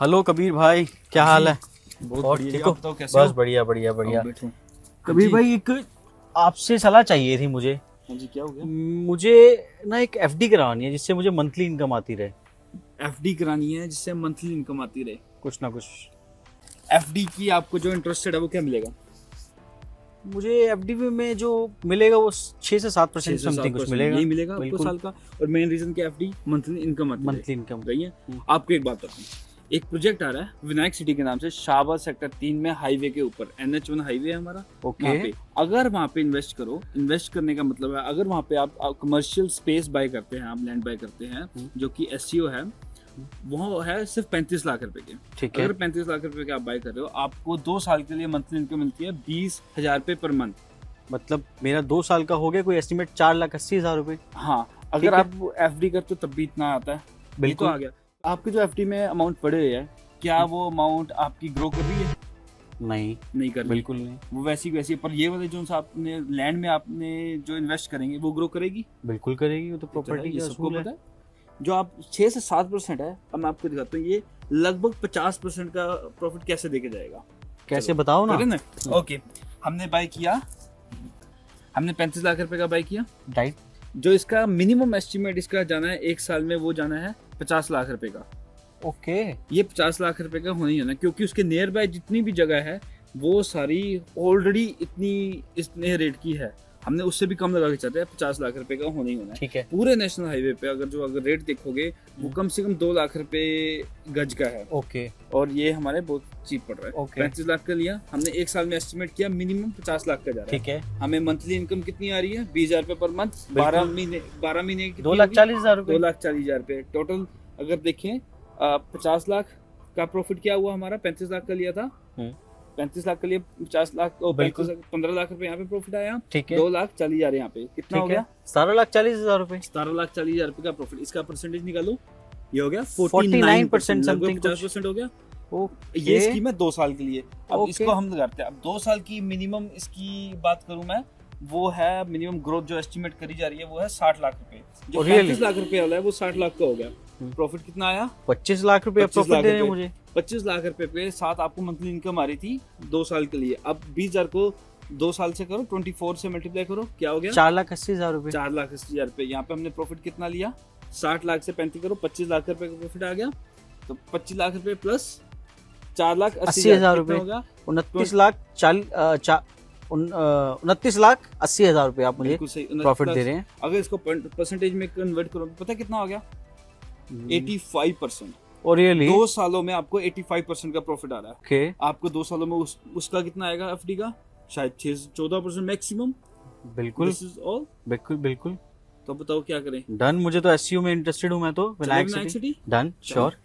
Hello Kabir भाई, क्या हाल है? बहुत और बढ़िया। ठीक हो? आप बताओ कैसे हो? बस बढ़िया बढ़िया बढ़िया। बैठो। कबीर जी। भाई, एक आपसे सलाह चाहिए थी मुझे। हाँ जी, क्या हो गया? मुझे ना एक एफडी करवानी है जिससे मुझे मंथली इनकम आती रहे। एफडी करानी है जिससे मंथली इनकम आती रहे। कुछ ना कुछ। एफडी की आपको जो इंटरेस्टेड है वो क्या मिलेगा? मुझे एफडी में जो मिलेगा वो 6 से 7% 6 से समथिंग कुछ 7% मिलेगा। यही मिलेगा आपको बिल्कुल। साल का। और मेन रीजन क्या, एफडी मंथली इनकम आती मंथली इनकम। रहे। रही है। आपको एक बात बताता हूँ, एक प्रोजेक्ट आ रहा है विनायक सिटी के नाम से, शाहबाद सेक्टर 3 में हाईवे के ऊपर NH1 हाईवे है हमारा। ओके। वहाँ पे अगर वहाँ पे इन्वेस्ट करो, इन्वेस्ट करने का मतलब है अगर वहाँ पे आप कमर्शियल स्पेस बाय करते हैं, आप लैंड बाय करते हैं जो कि SEO है, वो है सिर्फ 35 लाख रुपए के। ठीक है। अगर 35 लाख रुपए के आप बाय कर रहे हो, आपको 2 साल के लिए मंथली इनकम मिलती है 20,000 रुपए पर मंथ। मतलब मेरा 2 साल का हो गया, कोई एस्टिमेट 4,80,000 रुपए। हाँ, ठीक अगर है। आप एफडी करते हो तब भी इतना आता है। ये तो बिल्कुल। आ गया। आपके जो एफडी में अमाउंट पड़े हुए है, क्या वो अमाउंट आपकी ग्रो कर रही है? नहीं, नहीं कर रही। बिल्कुल नहीं। वो वैसी वैसी, पर ये वाले जो सा आपने लैंड में आपने जो इन्वेस्ट करेंगे वो ग्रो करेगी। बिल्कुल करेगी, वो तो ये प्रॉपर्टी का सबको असूल है। पता है। जो आप 6 से 7% है, अब मैं आपको दिखाता हूँ, ये लगभग 50% का प्रॉफिट कैसे देके जाएगा। कैसे चलो, बताओ ना। करें ना। ओके, हमने बाय किया, हमने 35 लाख रुपए का बाय किया। राइट। जो इसका मिनिमम एस्टिमेट इसका जाना है 1 साल में, वो जाना है 50 लाख रुपए का। ओके। ये 50 लाख रुपए का होना ही होना, क्योंकि उसके नियर बाय जितनी भी जगह है वो सारी ऑलरेडी इतने रेट की है। हमने उससे भी कम लगा के चाहते हैं, 50 लाख रुपए का होना ही होना है। ठीक है। पूरे नेशनल हाईवे पे अगर रेट देखोगे वो कम से कम 2 लाख रुपए गज का है। ओके। और ये हमारे बहुत चीप पड़ रहा है। ओके। 35 लाख का लिया हमने, 1 साल में एस्टिमेट किया मिनिमम 50 लाख का जा रहा है। ठीक है। हमें मंथली इनकम कितनी आ रही है? 20,000 रुपए पर मंथ। 12 महीने की 2,40,000 रुपए। 2,40,000 रुपए टोटल। अगर देखें 50 लाख का प्रॉफिट क्या हुआ हमारा, 35 लाख का लिया था। 35 लाख के लिए 50 लाख, 15 लाख रुपए यहाँ पे प्रॉफिट आया। ठीक है। 2,40,000 यहाँ पे कितना हो गया? 17,40,000 रुपए। 17,40,000 रुपए का प्रॉफिट। इसका परसेंटेज निकालो, ये हो गया 49% लगभग समथिंग 50% हो गया। ओके। ये स्कीम है 2 साल के लिए। अब ओके। इसको हम लगाते हैं, अब 2 साल की मिनिमम इसकी बात करूं मैं, वो है मिनिमम ग्रोथ जो एस्टिमेट करी जा रही है वो है 60 लाख रुपए। जो 35 लाख रुपए वाला है वो 60 लाख का हो गया। प्रॉफिट कितना आया? 25 लाख रुपए 25 प्रॉफिट लाख दे रहे हैं रुपए। मुझे। 25 लाख रुपए पे साथ आपको मंथली इनकम आ रही थी 2 साल के लिए। अब 20,000 को 2 साल से करो, 24 से मल्टीप्लाई करो, क्या हो गया? 4,80,000 रुपए। 4,80,000 रुपए। यहाँ पे हमने प्रॉफिट कितना लिया? 60 लाख से 35 करो, 25 लाख रुपए का प्रॉफिट आ गया। तो 25 लाख रुपए प्लस 4,80,000 रुपए होगा? 29,80,000 रुपए आप मुझे बिल्कुल सही। प्रॉफिट दे रहे हैं। अगर इसको परसेंटेज में कन्वर्ट करो, पता कितना हो गया? 85%। और रियली 2 सालों में आपको 85% का प्रॉफिट आ रहा है। ओके। आपको 2 सालों में उसका कितना आएगा एफडी का? शायद 6 से 14% मैक्सिमम। बिल्कुल दिस इज ऑल। बिल्कुल बिल्कुल तो बताओ क्या करें? डन। मुझे तो एसईओ में इंटरेस्टेड हूँ मैं तो। Vinayak city done sure.